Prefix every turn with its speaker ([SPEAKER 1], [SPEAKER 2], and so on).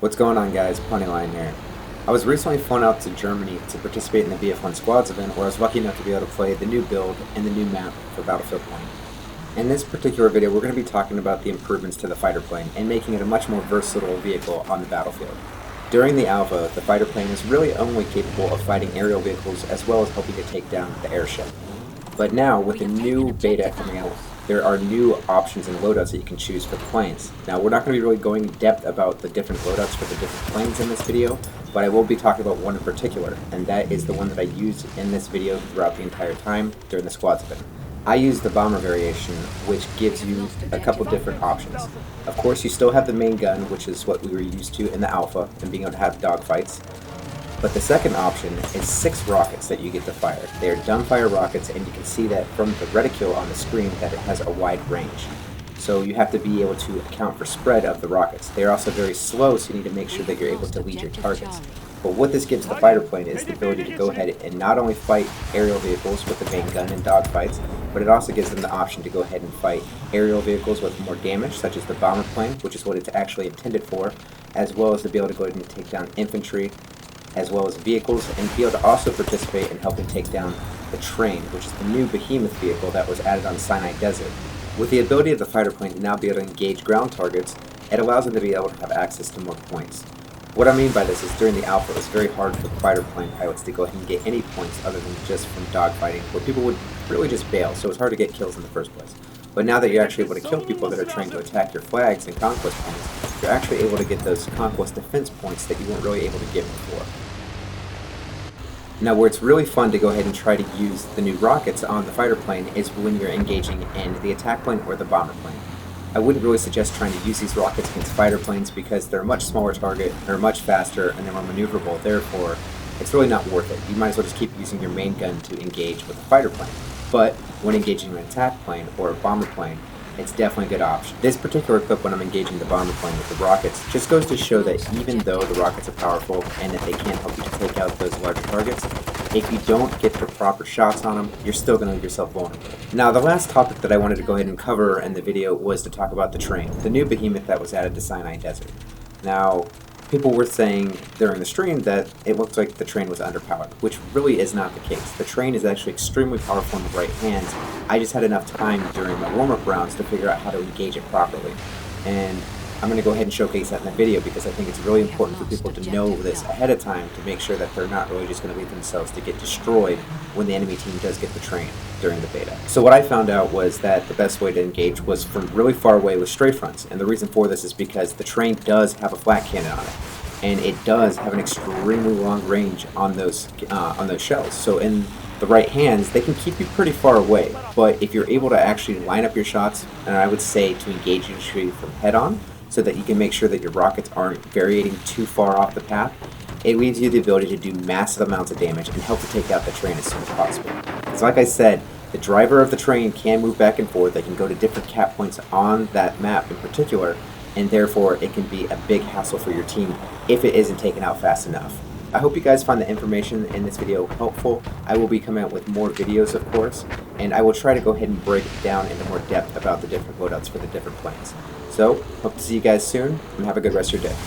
[SPEAKER 1] What's going on, guys? Ponyline here. I was recently flown out to Germany to participate in the BF1 Squads Event, where I was lucky enough to be able to play the new build and the new map for Battlefield 1. In this particular video, we're going to be talking about the improvements to the fighter plane and making it a much more versatile vehicle on the battlefield. During the alpha, the fighter plane is really only capable of fighting aerial vehicles as well as helping to take down the airship. But now, with the new beta coming out, there are new options and loadouts that you can choose for the planes. Now, we're not going to be really going in depth about the different loadouts for the different planes in this video, but I will be talking about one in particular, and that is the one that I used in this video throughout the entire time during the squads event. I used the bomber variation, which gives you a couple different options. Of course, you still have the main gun, which is what we were used to in the alpha, and being able to have dogfights. But the second option is 6 rockets that you get to fire. They are dumbfire rockets, and you can see that from the reticule on the screen that it has a wide range. So you have to be able to account for spread of the rockets. They are also very slow, so you need to make sure that you're able to lead your targets. But what this gives the fighter plane is the ability to go ahead and not only fight aerial vehicles with the main gun and dogfights, but it also gives them the option to go ahead and fight aerial vehicles with more damage, such as the bomber plane, which is what it's actually intended for, as well as to be able to go ahead and take down infantry, as well as vehicles, and be able to also participate in helping take down the train, which is the new behemoth vehicle that was added on Sinai Desert. With the ability of the fighter plane to now be able to engage ground targets, it allows them to be able to have access to more points. What I mean by this is during the alpha, it was very hard for the fighter plane pilots to go ahead and get any points other than just from dogfighting, where people would really just bail, so it's hard to get kills in the first place. But now that you're actually able to kill people that are trying to attack your flags and conquest points, you're actually able to get those conquest defense points that you weren't really able to get before. Now, where it's really fun to go ahead and try to use the new rockets on the fighter plane is when you're engaging in the attack plane or the bomber plane. I wouldn't really suggest trying to use these rockets against fighter planes because they're a much smaller target, they're much faster, and they're more maneuverable. Therefore, it's really not worth it. You might as well just keep using your main gun to engage with the fighter plane. But when engaging an attack plane or a bomber plane, it's definitely a good option. This particular clip when I'm engaging the bomber plane with the rockets just goes to show that even though the rockets are powerful and that they can help you to take out those larger targets, if you don't get the proper shots on them, you're still going to leave yourself vulnerable. Now, the last topic that I wanted to go ahead and cover in the video was to talk about the train, the new behemoth that was added to Sinai Desert. Now, people were saying during the stream that it looked like the train was underpowered, which really is not the case. The train is actually extremely powerful in the right hands. I just had enough time during the warm-up rounds to figure out how to engage it properly. And I'm going to go ahead and showcase that in the video because I think it's really important for people to know this ahead of time to make sure that they're not really just going to leave themselves to get destroyed when the enemy team does get the train during the beta. So what I found out was that the best way to engage was from really far away with strafe fronts, and the reason for this is because the train does have a flat cannon on it, and it does have an extremely long range on those shells. So in the right hands, they can keep you pretty far away, but if you're able to actually line up your shots, and I would say to engage infantry from head on, so that you can make sure that your rockets aren't variating too far off the path, it leaves you the ability to do massive amounts of damage and help to take out the train as soon as possible. Because like I said, the driver of the train can move back and forth, they can go to different cap points on that map in particular, and therefore it can be a big hassle for your team if it isn't taken out fast enough. I hope you guys find the information in this video helpful. I will be coming out with more videos, of course, and I will try to go ahead and break down into more depth about the different loadouts for the different planes. So, hope to see you guys soon, and have a good rest of your day.